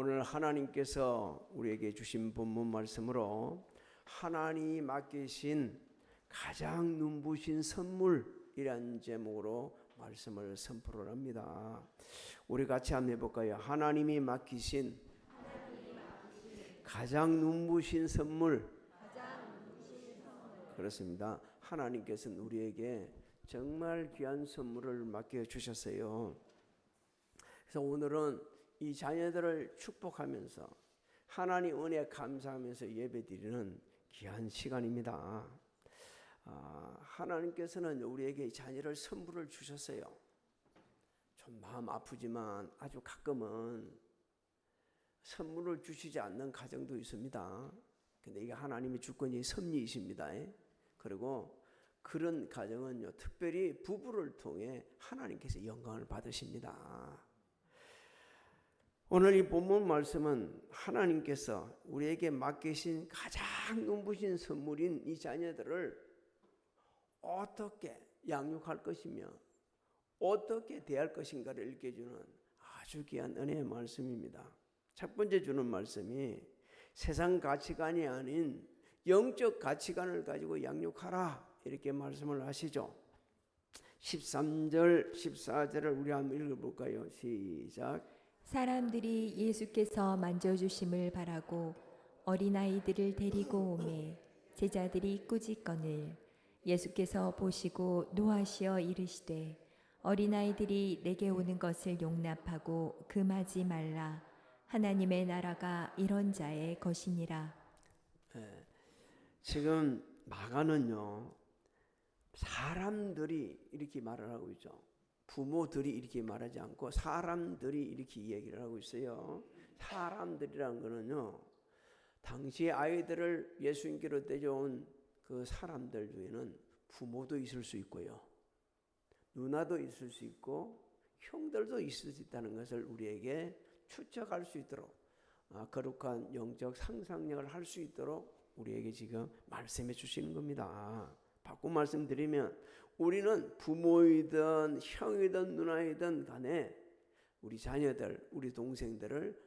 오늘 하나님께서 우리에게 주신 본문 말씀으로 하나님이 맡기신 가장 눈부신 선물이란 제목으로 말씀을 선포를 합니다. 우리 같이 한번 해볼까요? 하나님이 맡기신 가장 눈부신 선물. 그렇습니다. 하나님께서는 우리에게 정말 귀한 선물을 맡겨주셨어요. 그래서 오늘은 이 자녀들을 축복하면서 하나님 은혜에 감사하면서 예배드리는 귀한 시간입니다. 하나님께서는 우리에게 자녀를 선물을 주셨어요. 좀 마음 아프지만 아주 가끔은 선물을 주시지 않는 가정도 있습니다. 근데 이게 하나님의 주권이 섭리이십니다. 그리고 그런 가정은요, 특별히 부부를 통해 하나님께서 영광을 받으십니다. 오늘 이 본문 말씀은 하나님께서 우리에게 맡기신 가장 눈부신 선물인 이 자녀들을 어떻게 양육할 것이며 어떻게 대할 것인가를 읽혀주는 아주 귀한 은혜의 말씀입니다. 첫 번째 주는 말씀이 세상 가치관이 아닌 영적 가치관을 가지고 양육하라, 이렇게 말씀을 하시죠. 13절 14절을 우리 한번 읽어볼까요? 시작. 사람들이 예수께서 만져주심을 바라고 어린아이들을 데리고 오매 제자들이 꾸짖거늘 예수께서 보시고 노하시어 이르시되 어린아이들이 내게 오는 것을 용납하고 금하지 말라. 하나님의 나라가 이런 자의 것이니라. 지금 마가는요, 사람들이 이렇게 말을 하고 있죠. 부모들이 이렇게 말하지 않고 사람들이 이렇게 얘기를 하고 있어요. 사람들이란 거는요, 당시 아이들을 예수님께로 데려온 그 사람들 중에는 부모도 있을 수 있고요, 누나도 있을 수 있고 형들도 있을 수 있다는 것을 우리에게 추측할 수 있도록 거룩한 영적 상상력을 할 수 있도록 우리에게 지금 말씀해 주시는 겁니다. 바꿔 말씀드리면 우리는 부모이든 형이든 누나이든 간에 우리 자녀들, 우리 동생들을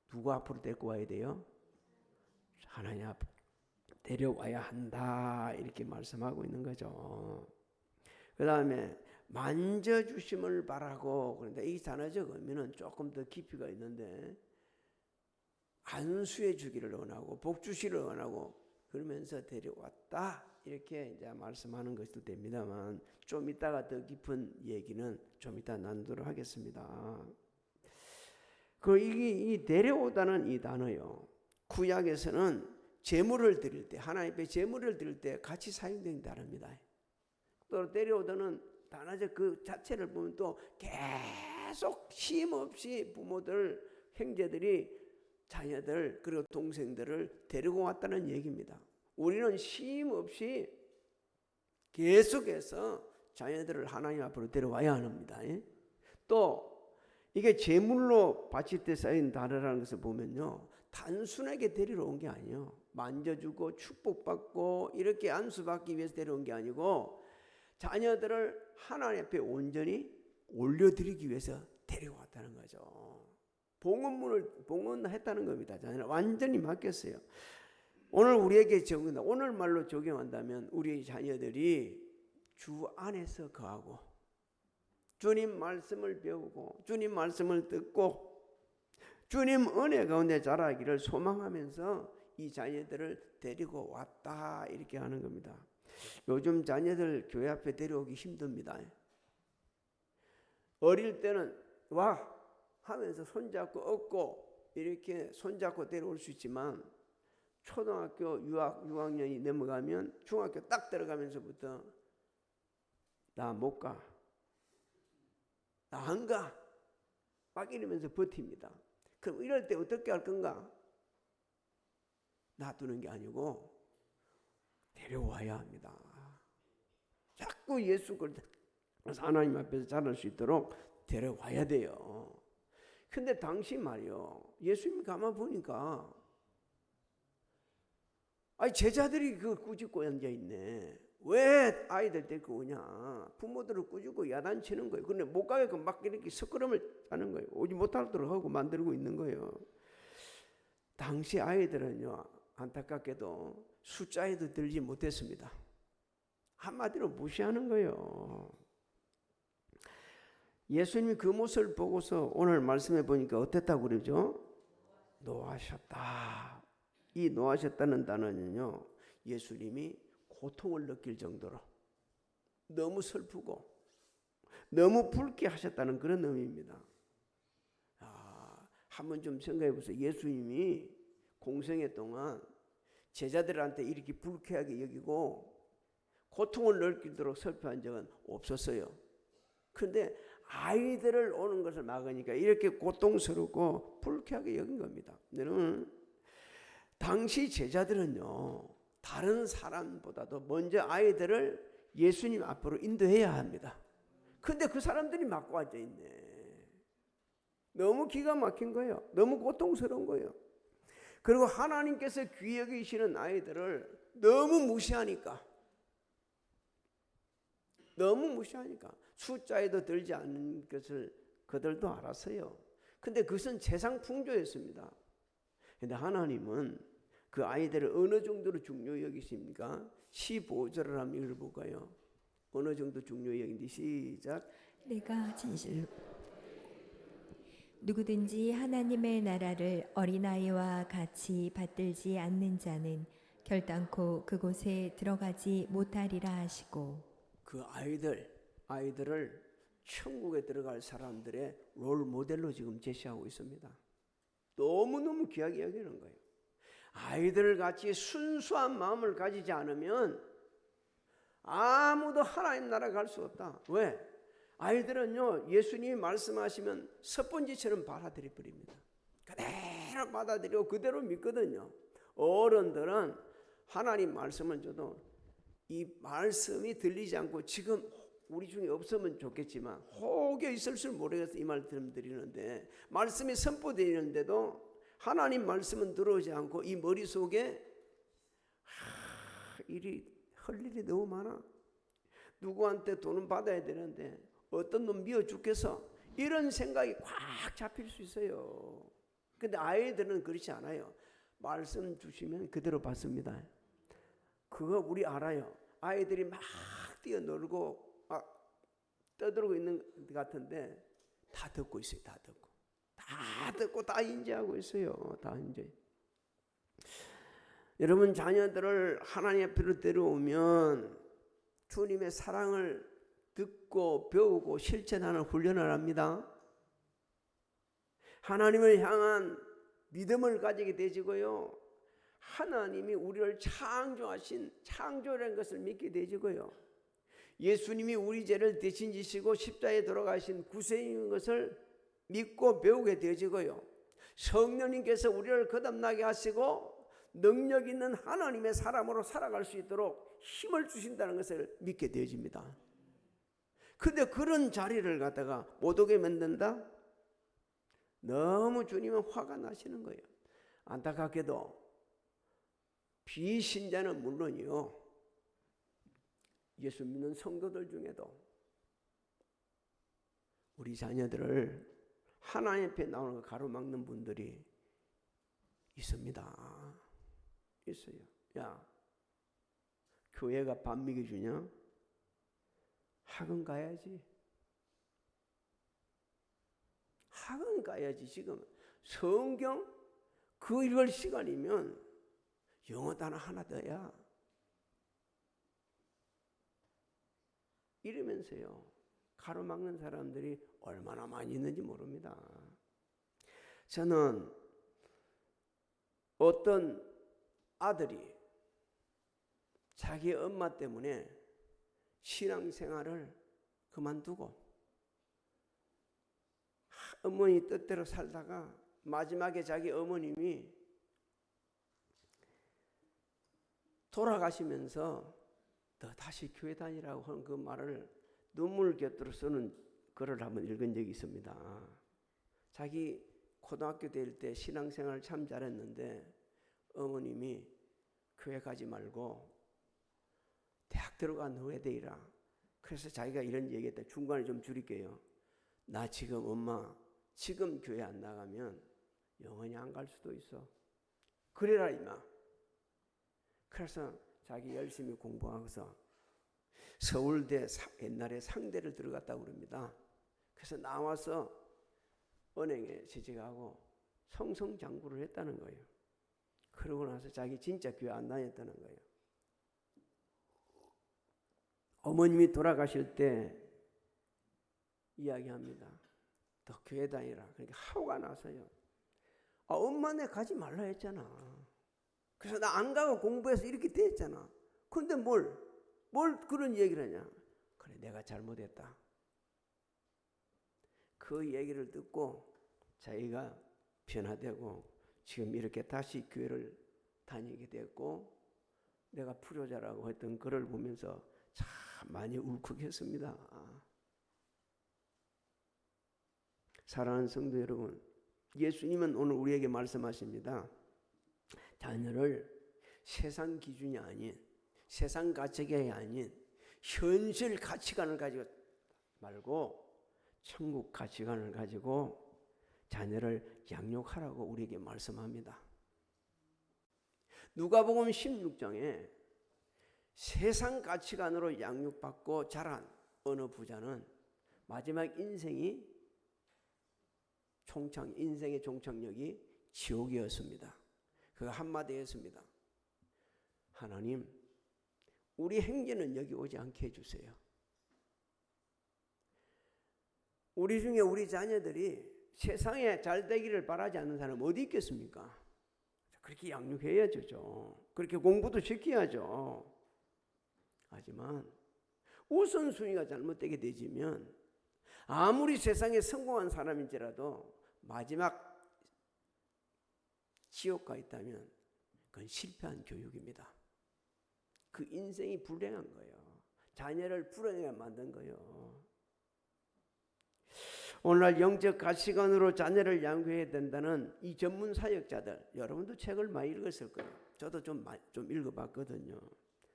누구 앞으로 데리고 와야 돼요? 하나님 앞으로 데려와야 한다, 이렇게 말씀하고 있는 거죠. 그 다음에 만져주심을 바라고, 그런데 이 단어적 의미는 조금 더 깊이가 있는데 안수해 주기를 원하고 복 주시를 원하고 그러면서 데려왔다, 이렇게 이제 말씀하는 것도 됩니다만 좀 이따가 더 깊은 얘기는 좀 이따 나누도록 하겠습니다. 이 데려오다는 이 단어요, 구약에서는 제물을 드릴 때, 하나님 앞에 제물을 드릴 때 같이 사용되는 단어입니다. 또 데려오다는 단어적 그 자체를 보면 또 계속 쉼없이 부모들, 형제들이 자녀들 그리고 동생들을 데리고 왔다는 얘기입니다. 우리는 쉼없이 계속해서 자녀들을 하나님 앞으로 데려와야 합니다. 또 이게 제물로 바칠 때 쌓인 단어라는 것을 보면요, 단순하게 데리러 온 게 아니에요. 만져주고 축복받고 이렇게 안수받기 위해서 데려온 게 아니고 자녀들을 하나님 앞에 온전히 올려드리기 위해서 데려왔다는 거죠. 봉헌했다는 겁니다. 자녀를 완전히 맡겼어요. 오늘 우리에게 적용한다, 오늘 말로 적용한다면 우리 자녀들이 주 안에서 거하고 주님 말씀을 배우고 주님 말씀을 듣고 주님 은혜 가운데 자라기를 소망하면서 이 자녀들을 데리고 왔다, 이렇게 하는 겁니다. 요즘 자녀들 교회 앞에 데려오기 힘듭니다. 어릴 때는 와 하면서 손잡고 업고 이렇게 손잡고 데려올 수 있지만 초등학교 6학년이 넘어가면 중학교 딱 들어가면서부터 나 못 가, 나 안 가 막 이러면서 버팁니다. 그럼 이럴 때 어떻게 할 건가? 놔두는 게 아니고 데려와야 합니다. 자꾸 예수 그리스도 하나님 앞에서 자랄 수 있도록 데려와야 돼요. 근데 당시 말이요, 예수님 가만 보니까 제자들이 그 꾸짖고 앉아있네. 왜 아이들 데리고 오냐? 부모들을 꾸짖고 야단치는 거예요. 근데 못 가게끔 막 이렇게 스크럼을 하는 거예요. 오지 못하도록 하고 만들고 있는 거예요. 당시 아이들은요, 안타깝게도 숫자에도 들지 못했습니다. 한마디로 무시하는 거예요. 예수님이 그 모습을 보고서 오늘 말씀해 보니까 어땠다고 그러죠? 노하셨다. 이 노하셨다는 단어는요, 예수님이 고통을 느낄 정도로 너무 슬프고 너무 불쾌하셨다는 그런 의미입니다. 한번 좀 생각해 보세요. 예수님이 공생애 동안 제자들한테 이렇게 불쾌하게 여기고 고통을 느끼도록 슬퍼한 적은 없었어요. 그런데 아이들을 오는 것을 막으니까 이렇게 고통스럽고 불쾌하게 여긴 겁니다. 너는 당시 제자들은요, 다른 사람보다도 먼저 아이들을 예수님 앞으로 인도해야 합니다. 근데 그 사람들이 막고 앉아 있네. 너무 기가 막힌 거예요. 너무 고통스러운 거예요. 그리고 하나님께서 귀히 여기시는 아이들을 너무 무시하니까 숫자에도 들지 않는 것을 그들도 알았어요. 근데 그것은 세상 풍조였습니다. 근데 하나님은 그 아이들을 어느 정도로 중요히 여기십니까? 15절을 한번 읽어볼까요? 어느 정도 중요히 여긴지 시작. 내가 진실로 누구든지 하나님의 나라를 어린아이와 같이 받들지 않는 자는 결단코 그곳에 들어가지 못하리라 하시고, 그 아이들을 천국에 들어갈 사람들의 롤 모델로 지금 제시하고 있습니다. 너무너무 귀하게 여기는 거예요. 아이들 같이 순수한 마음을 가지지 않으면 아무도 하나님 나라 갈 수 없다. 왜? 아이들은요, 예수님이 말씀하시면 스펀지처럼 받아들여 버립니다. 그대로 받아들이고 그대로 믿거든요. 어른들은 하나님 말씀을 줘도 이 말씀이 들리지 않고 지금 우리 중에 없으면 좋겠지만 혹여 있을지 모르겠어 이 말씀 드리는데, 말씀이 선포되는데도 하나님 말씀은 들어오지 않고 이 머릿속에 할 일이 너무 많아. 누구한테 돈은 받아야 되는데 어떤 놈 미워 죽겠어. 이런 생각이 꽉 잡힐 수 있어요. 근데 아이들은 그렇지 않아요. 말씀 주시면 그대로 받습니다. 그거 우리 알아요. 아이들이 막 뛰어놀고 막 떠들고 있는 것 같은데 다 듣고 있어요. 다 듣고 다 인지하고 있어요. 다 인지. 여러분 자녀들을 하나님 앞으로 데려오면 주님의 사랑을 듣고 배우고 실천하는 훈련을 합니다. 하나님을 향한 믿음을 가지게 되지고요. 하나님이 우리를 창조하신 창조라는 것을 믿게 되지고요. 예수님이 우리 죄를 대신 지시고 십자가에 돌아가신 구세인 것을 믿고 배우게 되지고요. 성령님께서 우리를 거듭나게 하시고 능력 있는 하나님의 사람으로 살아갈 수 있도록 힘을 주신다는 것을 믿게 되어집니다. 근데 그런 자리를 갖다가 못 오게 만든다? 너무 주님은 화가 나시는 거예요. 안타깝게도 비신자는 물론이요, 예수 믿는 성도들 중에도 우리 자녀들을 하나님 앞에 나오는 거 가로막는 분들이 있습니다. 있어요. 야, 교회가 밥 먹여주냐? 학원 가야지. 학원 가야지. 지금 성경 그 읽을 시간이면 영어 단어 하나 더야. 이러면서요, 가로막는 사람들이 얼마나 많이 있는지 모릅니다. 저는 어떤 아들이 자기 엄마 때문에 신앙생활을 그만두고 어머니 뜻대로 살다가 마지막에 자기 어머님이 돌아가시면서 너 다시 교회 다니라고 하는 그 말을 눈물 곁으로 쓰는 글을 한번 읽은 적이 있습니다. 자기 고등학교 다닐 때 신앙생활을 참 잘했는데 어머님이 교회 가지 말고 대학 들어간 후에 되리라. 그래서 자기가 이런 얘기했다. 중간에 좀 줄일게요. 나 지금 엄마 지금 교회 안 나가면 영원히 안 갈 수도 있어. 그래라 임마. 그래서 자기 열심히 공부하고서 서울대 옛날에 상대를 들어갔다고 그럽니다. 그래서 나와서 은행에 취직하고 성성장구를 했다는 거예요. 그러고 나서 자기 진짜 교회 안 다녔다는 거예요. 어머님이 돌아가실 때 이야기합니다. 너 교회 다니라. 그러니까 화가 나서요. 엄마네 가지 말라 했잖아. 그래서 나 안 가고 공부해서 이렇게 됐잖아. 근데 뭘 그런 얘기를 하냐. 그래 내가 잘못했다. 그 얘기를 듣고 자기가 변화되고 지금 이렇게 다시 교회를 다니게 됐고 내가 불효자라고 했던 그를 보면서 참 많이 울컥했습니다. 사랑하는 성도 여러분, 예수님은 오늘 우리에게 말씀하십니다. 자녀를 세상 기준이 아닌, 세상 가치관이 아닌 현실 가치관을 가지고 말고 천국 가치관을 가지고 자녀를 양육하라고 우리에게 말씀합니다. 누가복음 16장에 세상 가치관으로 양육받고 자란 어느 부자는 마지막 인생의 종착역이 지옥이었습니다. 그가 한마디 했습니다. 하나님, 우리 형제는 여기 오지 않게 해주세요. 우리 중에 우리 자녀들이 세상에 잘 되기를 바라지 않는 사람 어디 있겠습니까? 그렇게 양육해야죠. 그렇게 공부도 시켜야죠. 하지만 우선순위가 잘못되게 되지면 아무리 세상에 성공한 사람인지라도 마지막 지옥가 있다면 그건 실패한 교육입니다. 그 인생이 불행한 거예요. 자녀를 불행하게 만든 거예요. 오늘날 영적 가치관으로 자녀를 양육해야 된다는 이 전문 사역자들, 여러분도 책을 많이 읽었을 거예요. 저도 좀 읽어봤거든요.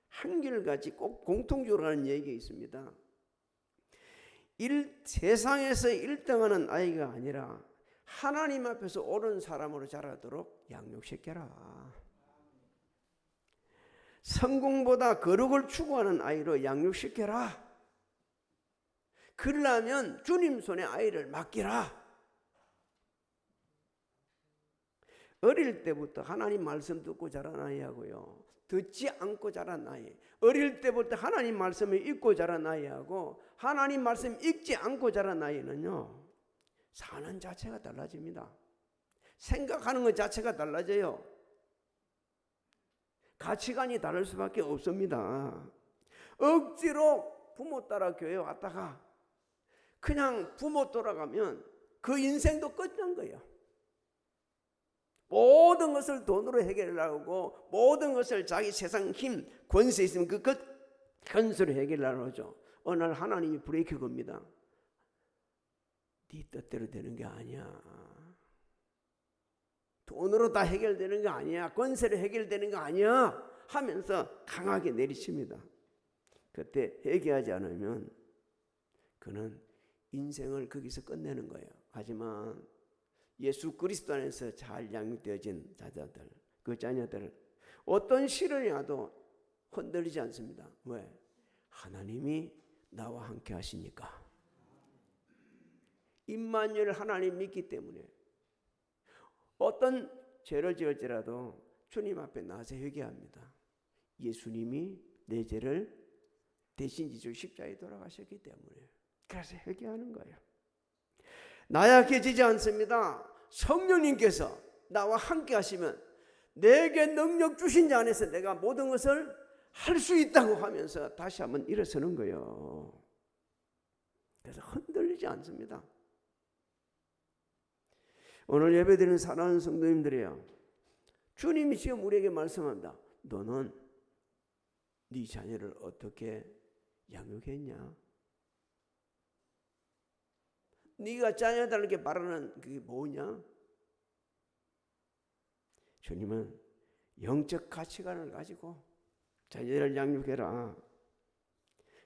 한결같이 꼭 공통적으로 하는 얘기가 있습니다. 세상에서 1등하는 아이가 아니라 하나님 앞에서 옳은 사람으로 자라도록 양육시켜라. 성공보다 거룩을 추구하는 아이로 양육시켜라. 그러려면 주님 손에 아이를 맡기라. 어릴 때부터 하나님 말씀 듣고 자란 아이하고요, 듣지 않고 자란 아이, 어릴 때부터 하나님 말씀을 읽고 자란 아이하고 하나님 말씀 읽지 않고 자란 아이는요, 사는 자체가 달라집니다. 생각하는 것 자체가 달라져요. 가치관이 다를 수밖에 없습니다. 억지로 부모 따라 교회 왔다가 그냥 부모 돌아가면 그 인생도 끝난 거예요. 모든 것을 돈으로 해결하고 모든 것을 자기 세상 힘, 권세 있으면 그 건설을 해결하려고 하죠. 어느 날 하나님이 브레이크 겁니다. 네 뜻대로 되는 게 아니야. 돈으로 다 해결되는 게 아니야. 권세로 해결되는 게 아니야. 하면서 강하게 내리칩니다. 그때 회개하지 않으면 그는 인생을 거기서 끝내는 거예요. 하지만 예수 그리스도 안에서 잘 양육되어진 자녀들, 그 자녀들 어떤 시련이 와도 흔들리지 않습니다. 왜? 하나님이 나와 함께 하시니까. 임마누엘 하나님 믿기 때문에 어떤 죄를 지을지라도 주님 앞에 나와서 회개합니다. 예수님이 내 죄를 대신 지시고 십자가에 돌아가셨기 때문에. 그래서 회개하는 거예요. 나약해지지 않습니다. 성령님께서 나와 함께 하시면 내게 능력 주신 자 안에서 내가 모든 것을 할 수 있다고 하면서 다시 한번 일어서는 거예요. 그래서 흔들리지 않습니다. 오늘 예배드리는 사랑하는 성도님들이요, 주님이 지금 우리에게 말씀합니다. 너는 네 자녀를 어떻게 양육했냐? 네가 자녀들에게 바라는 그게 뭐냐? 주님은 영적 가치관을 가지고 자녀를 양육해라.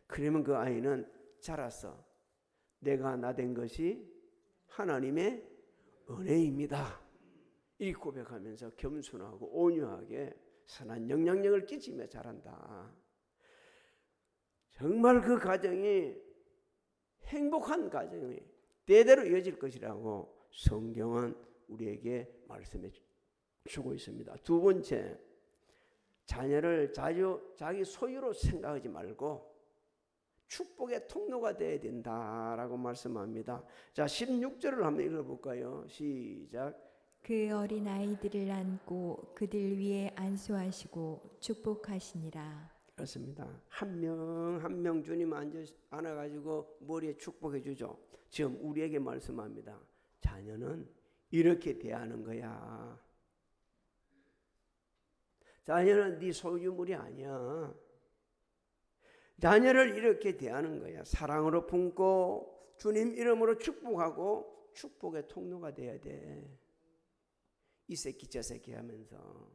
그러면 그 아이는 자라서 내가 나 된 것이 하나님의 은혜입니다. 이 고백하면서 겸손하고 온유하게 선한 영향력을 끼치며 자란다. 정말 그 가정이 행복한 가정이 대대로 이어질 것이라고 성경은 우리에게 말씀해 주고 있습니다. 두 번째, 자녀를 자기 소유로 생각하지 말고 축복의 통로가 되어야 된다라고 말씀합니다. 자, 16절을 한번 읽어볼까요? 시작. 그 어린 아이들을 안고 그들 위에 안수하시고 축복하시니라. 그렇습니다. 한 명 한 명 주님 안아가지고 머리에 축복해 주죠. 지금 우리에게 말씀합니다. 자녀는 이렇게 대하는 거야. 자녀는 네 소유물이 아니야. 자녀를 이렇게 대하는 거야. 사랑으로 품고 주님 이름으로 축복하고 축복의 통로가 돼야 돼. 이 새끼 저 새끼 하면서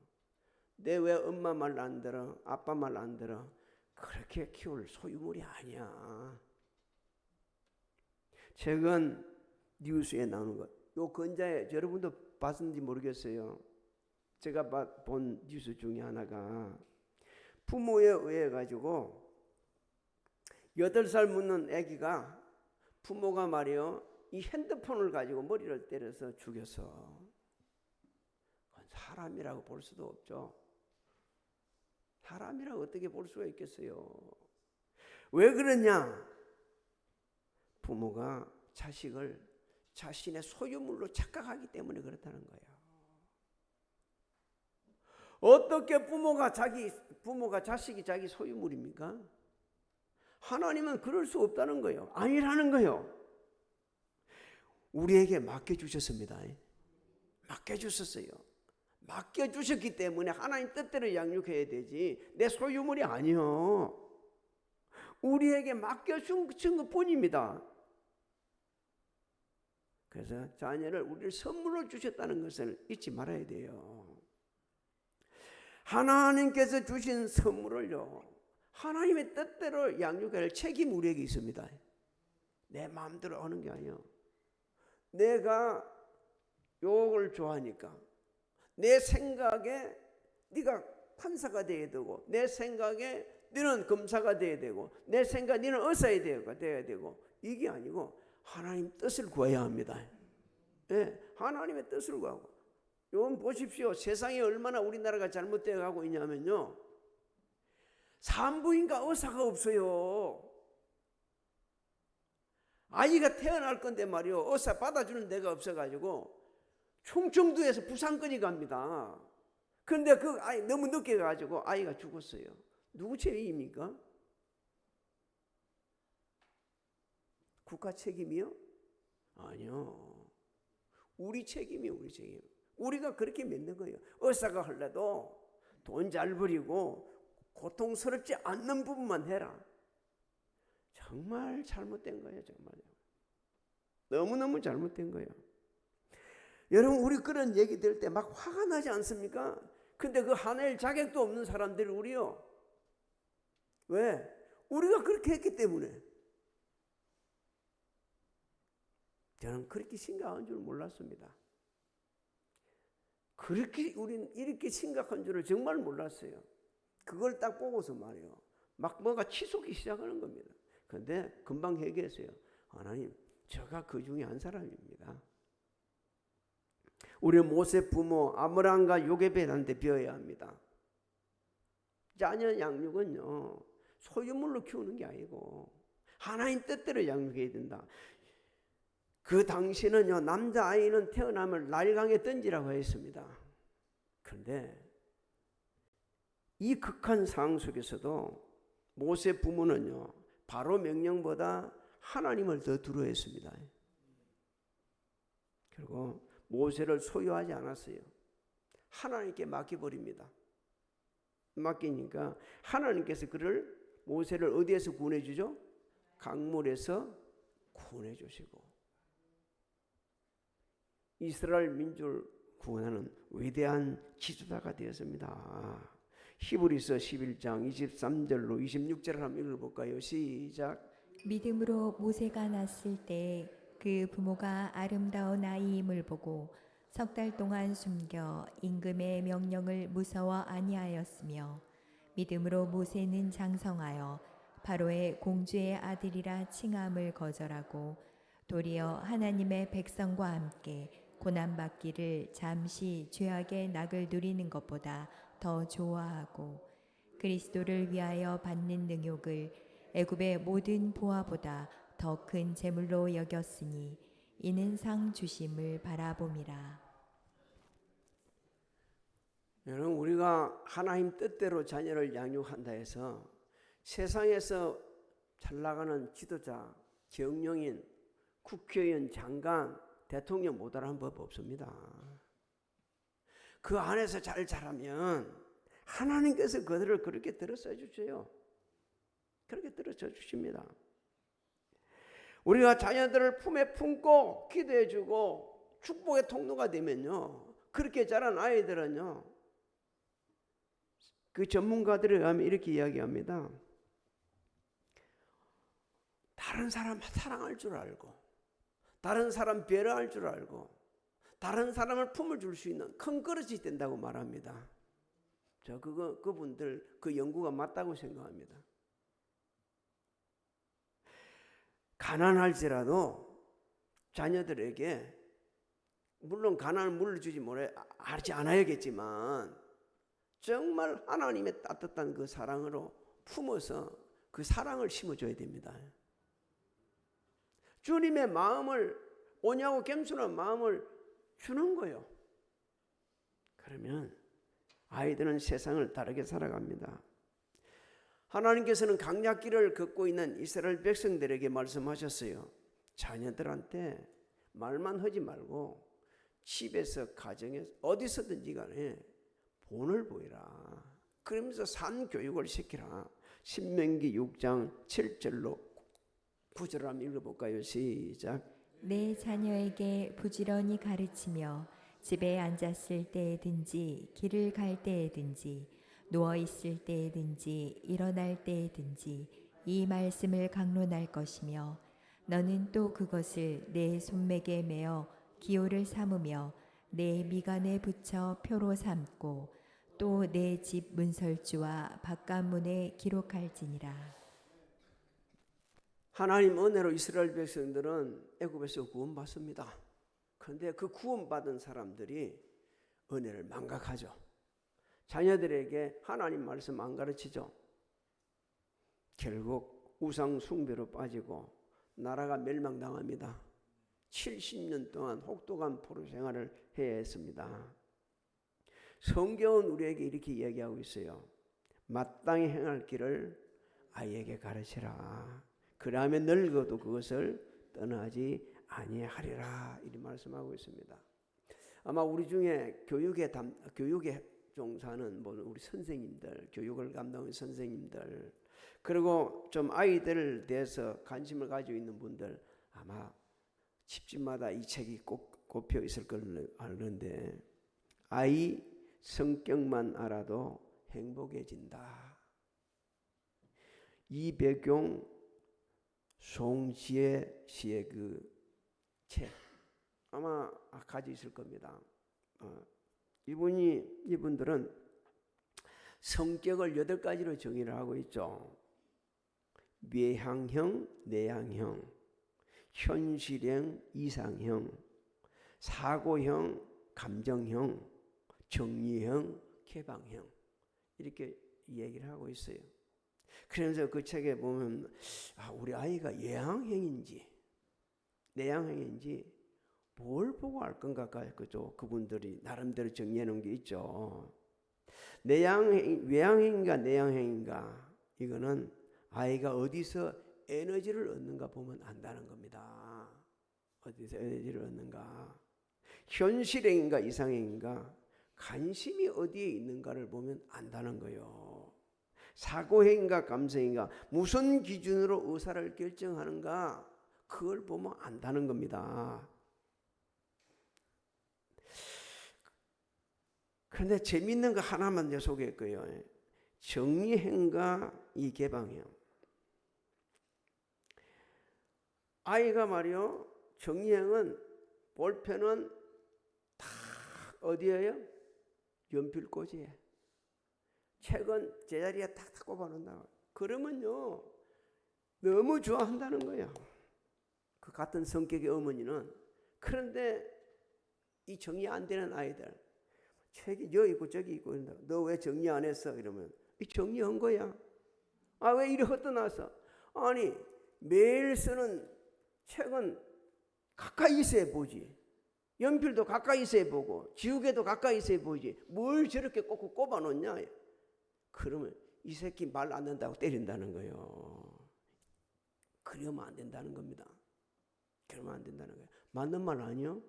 내 왜 엄마 말 안 들어? 아빠 말 안 들어? 그렇게 키울 소유물이 아니야. 최근 뉴스에 나오는 것. 요 근자에 여러분도 봤는지 모르겠어요. 제가 본 뉴스 중에 하나가 부모에 의해 가지고 8살 묻는 아기가 부모가 말이요 이 핸드폰을 가지고 머리를 때려서 죽였어. 사람이라고 볼 수도 없죠. 사람이라고 어떻게 볼 수가 있겠어요? 왜 그러냐? 부모가 자식을 자신의 소유물로 착각하기 때문에 그렇다는 거예요. 어떻게 부모가 자식이 자기 소유물입니까? 하나님은 그럴 수 없다는 거예요. 아니라는 거예요. 우리에게 맡겨주셨습니다. 맡겨주셨어요. 맡겨주셨기 때문에 하나님 뜻대로 양육해야 되지 내 소유물이 아니요. 우리에게 맡겨준 것뿐입니다. 그래서 자녀를 우리를 선물로 주셨다는 것을 잊지 말아야 돼요. 하나님께서 주신 선물을요 하나님의 뜻대로 양육할 책임 우리에게 있습니다. 내 마음대로 하는 게 아니에요. 내가 욕을 좋아하니까 내 생각에 네가 판사가 돼야 되고 내 생각에 너는 검사가 돼야 되고 내 생각에 너는 의사가 돼야 되고 이게 아니고 하나님 뜻을 구해야 합니다. 네, 하나님의 뜻을 구하고 여러분 보십시오. 세상에 얼마나 우리나라가 잘못되어 가고 있냐면요 산부인과 의사가 없어요. 아이가 태어날 건데 말이요 의사 받아주는 데가 없어가지고 충청도에서 부산까지 갑니다. 그런데 그 아이 너무 늦게 가지고 아이가 죽었어요. 누구 책임입니까? 국가 책임이요? 아니요. 우리 책임이요. 우리 책임. 우리가 그렇게 맺는 거예요. 의사가 하려도 돈 잘 버리고 고통스럽지 않는 부분만 해라. 정말 잘못된 거예요. 정말 너무너무 잘못된 거예요. 여러분 우리 그런 얘기 들을 때 막 화가 나지 않습니까? 근데 그 화낼 자격도 없는 사람들이 우리요. 왜? 우리가 그렇게 했기 때문에. 저는 그렇게 심각한 줄 몰랐습니다. 우린 이렇게 심각한 줄을 정말 몰랐어요. 그걸 딱 보고서 말이에요. 막 뭐가 치솟기 시작하는 겁니다. 그런데 금방 해결했어요. 하나님, 제가 그 중에 한 사람입니다. 우리 모세 부모 아므람과 요게벳한테 배워야 합니다. 자녀 양육은요 소유물로 키우는 게 아니고 하나님 뜻대로 양육해야 된다. 그 당시는요 남자아이는 태어나면 나일강에 던지라고 했습니다. 그런데 이 극한 상황 속에서도 모세 부모는요 바로 명령보다 하나님을 더 두려워했습니다. 그리고 모세를 소유하지 않았어요. 하나님께 맡겨버립니다. 맡기니까 하나님께서 그를 모세를 어디에서 구원해 주죠? 강물에서 구원해 주시고 이스라엘 민족을 구원하는 위대한 지도자가 되었습니다. 히브리서 11장 23절로 26절을 한번 읽어볼까요? 시작. 믿음으로 모세가 났을 때 그 부모가 아름다운 아이임을 보고 석 달 동안 숨겨 임금의 명령을 무서워 아니하였으며 믿음으로 모세는 장성하여 바로의 공주의 아들이라 칭함을 거절하고 도리어 하나님의 백성과 함께 고난받기를 잠시 죄악의 낙을 누리는 것보다 더 좋아하고 그리스도를 위하여 받는 능욕을 애굽의 모든 보화보다 더 큰 재물로 여겼으니 이는 상 주심을 바라봄이라. 여러분, 우리가 하나님 뜻대로 자녀를 양육한다 해서 세상에서 잘 나가는 지도자, 경영인, 국회의원, 장관, 대통령 못 알아보는 법 없습니다. 그 안에서 잘 자라면 하나님께서 그들을 그렇게 들어서 주세요. 그렇게 들어서 주십니다. 우리가 자녀들을 품에 품고 기도해주고 축복의 통로가 되면요, 그렇게 자란 아이들은요, 그 전문가들에 의하면 이렇게 이야기합니다. 다른 사람 사랑할 줄 알고, 다른 사람 배려할 줄 알고, 다른 사람을 품을 줄 수 있는 큰 그릇이 된다고 말합니다. 저 그분들 그 연구가 맞다고 생각합니다. 가난할지라도 자녀들에게, 물론 가난을 물려주지 하지 않아야겠지만 정말 하나님의 따뜻한 그 사랑으로 품어서 그 사랑을 심어줘야 됩니다. 주님의 마음을, 온유하고 겸손한 마음을 주는 거예요. 그러면 아이들은 세상을 다르게 살아갑니다. 하나님께서는 강약길을 걷고 있는 이스라엘 백성들에게 말씀하셨어요. 자녀들한테 말만 하지 말고 집에서, 가정에서, 어디서든지 간에 본을 보이라. 그러면서 산 교육을 시키라. 신명기 6장 7절로 9절을 한번 읽어볼까요? 시작. 내 자녀에게 부지런히 가르치며 집에 앉았을 때에든지 길을 갈 때에든지 누워 있을 때에든지 일어날 때에든지 이 말씀을 강론할 것이며 너는 또 그것을 내 손목에 매어 기호를 삼으며 내 미간에 붙여 표로 삼고 또 내 집 문설주와 바깥문에 기록할지니라. 하나님 은혜로 이스라엘 백성들은 애굽에서 구원받습니다. 그런데 그 구원받은 사람들이 은혜를 망각하죠. 자녀들에게 하나님 말씀 안 가르치죠. 결국 우상 숭배로 빠지고 나라가 멸망당합니다. 70년 동안 혹독한 포로 생활을 해야 했습니다. 성경은 우리에게 이렇게 이야기하고 있어요. 마땅히 행할 길을 아이에게 가르치라. 그러면 늙어도 그것을 떠나지 아니하리라. 이렇게 말씀하고 있습니다. 아마 우리 중에 교육에 종사하는 모든 우리 선생님들, 교육을 감당하는 선생님들, 그리고 좀 아이들에 대해서 관심을 가지고 있는 분들, 아마 집집마다 이 책이 꼭 꼽혀 있을 걸 아는데, 아이 성격만 알아도 행복해진다. 이백용 송지혜 씨의 그 책 아마 가지고 있을 겁니다. 이분들은 성격을 8가지로 정의를 하고 있죠. 외향형, 내향형, 현실형, 이상형, 사고형, 감정형, 정리형, 개방형, 이렇게 얘기를 하고 있어요. 그래서 그 책에 보면 우리 아이가 외향형인지 내향형인지 뭘 보고 알 건가, 그죠? 그분들이 나름대로 정리해 놓은 게 있죠. 외향형인가 내향형인가, 이거는 아이가 어디서 에너지를 얻는가 보면 안다는 겁니다. 어디서 에너지를 얻는가. 현실형인가 이상형인가, 관심이 어디에 있는가를 보면 안다는 거예요. 사고행인가 감성인가, 무슨 기준으로 의사를 결정하는가, 그걸 보면 안다는 겁니다. 그런데 재미있는 거 하나만 내가 소개할 거예요. 정리행과 이 개방형. 아이가 말이요, 정리행은 볼펜은 다 어디에요? 연필꽂이에. 책은 제자리에 탁탁 꼽아놓는다. 그러면요 너무 좋아한다는 거야. 그 같은 성격의 어머니는. 그런데 이 정리 안 되는 아이들, 책이 여기 있고 저기 있고 이런다. 너 왜 정리 안 했어? 이러면 이 정리한 거야. 아, 왜 이리 헛떠나서? 아니, 매일 쓰는 책은 가까이 있어야 보지. 연필도 가까이 있어야 보고 지우개도 가까이 있어야 보지. 뭘 저렇게 꼭 꼽아놓냐? 그러면 이 새끼 말 안 된다고 때린다는 거예요. 그러면 안 된다는 겁니다. 그러면 안 된다는 거예요. 맞는 말 아니요?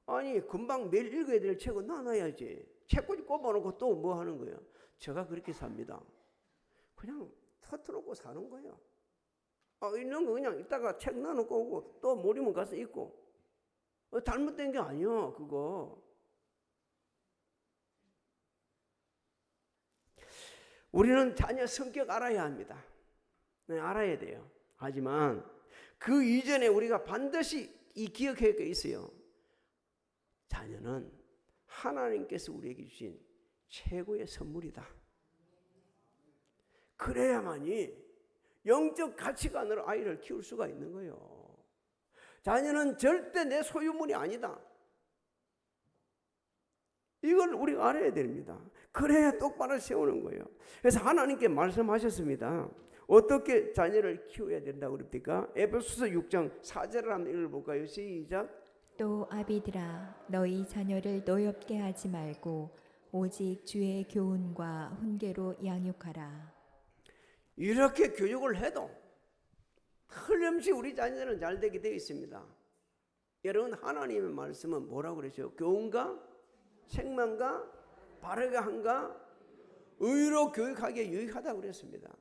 아니, 금방 매일 읽어야 될 책은 놔놔야지. 책꽂이 꼽아놓고 또 뭐 하는 거예요? 제가 그렇게 삽니다. 그냥 터트놓고 사는 거예요. 있는 거 그냥 이따가 책 놔놓고 오고 또 모르면 가서 읽고. 잘못된 게 아니요, 그거. 우리는 자녀 성격 알아야 합니다. 네, 알아야 돼요. 하지만 그 이전에 우리가 반드시 이 기억해야 할 게 있어요. 자녀는 하나님께서 우리에게 주신 최고의 선물이다. 그래야만이 영적 가치관으로 아이를 키울 수가 있는 거예요. 자녀는 절대 내 소유물이 아니다. 이걸 우리가 알아야 됩니다. 그래야 똑바로 세우는 거예요. 그래서 하나님께 말씀하셨습니다. 어떻게 자녀를 키워야 된다고 그럽니까? 에베소서 6장 4절을 한번 읽어볼까요? 시작. 또 아비들아 너희 자녀를 노엽게 하지 말고 오직 주의 교훈과 훈계로 양육하라. 이렇게 교육을 해도 틀림없이 우리 자녀는 잘 되게 되어 있습니다. 여러분, 하나님의 말씀은 뭐라고 그러죠? 교훈과 책망과 바르게 함과 의로 교육하기에 유익하다고 그랬습니다.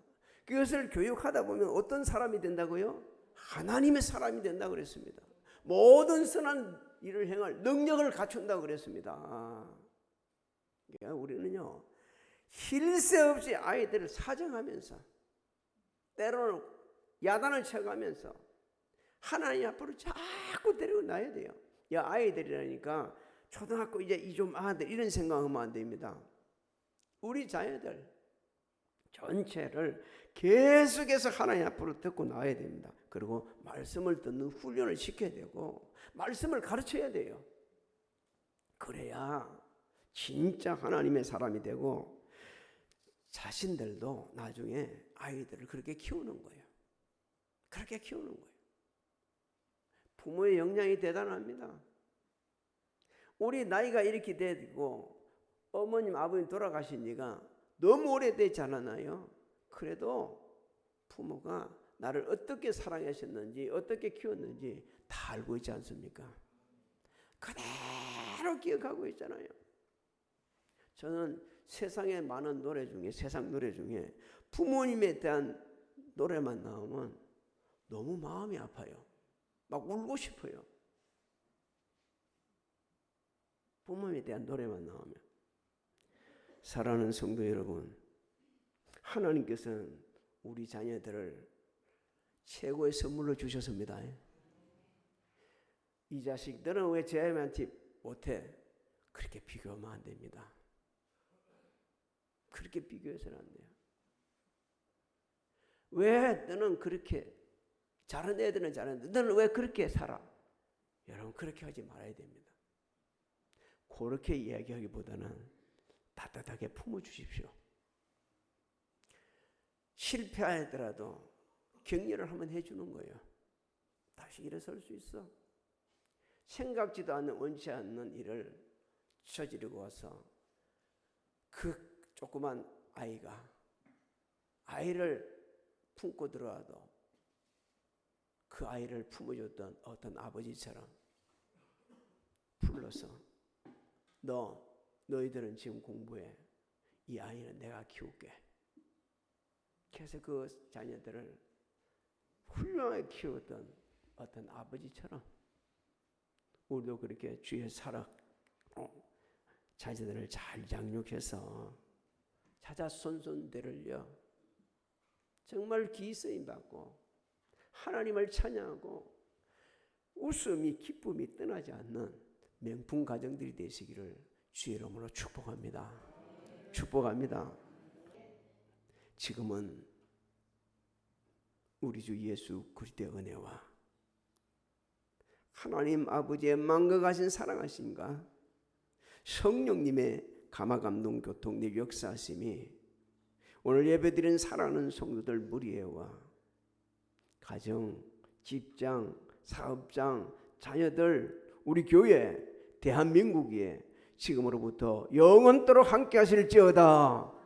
그것을 교육하다 보면 어떤 사람이 된다고요? 하나님의 사람이 된다고 그랬습니다. 모든 선한 일을 행할 능력을 갖춘다고 그랬습니다. 그러니까 우리는요, 쉴 새 없이 아이들을 사정하면서 때로는 야단을 쳐가면서 하나님 앞으로 자꾸 데리고 놔야 돼요. 야, 아이들이라니까 초등학교 이제 이 좀 아들 이런 생각하면 안 됩니다. 우리 자녀들 전체를 계속해서 하나님 앞으로 듣고 나와야 됩니다. 그리고 말씀을 듣는 훈련을 시켜야 되고 말씀을 가르쳐야 돼요. 그래야 진짜 하나님의 사람이 되고 자신들도 나중에 아이들을 그렇게 키우는 거예요. 그렇게 키우는 거예요. 부모의 역량이 대단합니다. 우리 나이가 이렇게 되고 어머님 아버님 돌아가신 지가 너무 오래되지 않았나요? 그래도 부모가 나를 어떻게 사랑하셨는지 어떻게 키웠는지 다 알고 있지 않습니까? 그대로 기억하고 있잖아요. 저는 세상에 많은 노래 중에 세상 노래 중에 부모님에 대한 노래만 나오면 너무 마음이 아파요. 막 울고 싶어요. 부모님에 대한 노래만 나오면. 사랑하는 성도 여러분, 하나님께서는 우리 자녀들을 최고의 선물로 주셨습니다. 이 자식들은 왜 제 아이한테 못해? 그렇게 비교하면 안 됩니다. 그렇게 비교해서는 안 돼요. 왜 너는 그렇게 잘하는 애들은 잘하는데 너는 왜 그렇게 살아? 여러분, 그렇게 하지 말아야 됩니다. 그렇게 이야기하기보다는 따뜻하게 품어주십시오. 실패하더라도 격려를 한번 해주는 거예요. 다시 일어설 수 있어. 생각지도 않는 원치 않는 일을 저지르고 와서 그 조그만 아이를 품고 들어와도 그 아이를 품어줬던 어떤 아버지처럼 불러서 너희들은 지금 공부해. 이 아이는 내가 키울게. 그래서 그 자녀들을 훌륭하게 키웠던 어떤 아버지처럼 우리도 그렇게 주의 살아 자녀들을 잘 양육해서 자자손손들을요 정말 기쓰임 받고 하나님을 찬양하고 웃음이 기쁨이 떠나지 않는 명품 가정들이 되시기를 주의 이름으로 축복합니다. 축복합니다. 지금은 우리 주 예수 그리스도의 은혜와 하나님 아버지의 만극하신 사랑하심과 성령님의 감화감동 교통의 역사하심이 오늘 예배드리는 사랑하는 성도들 무리와 가정, 직장, 사업장, 자녀들, 우리 교회, 대한민국에 지금으로부터 영원토록 함께 하실지어다.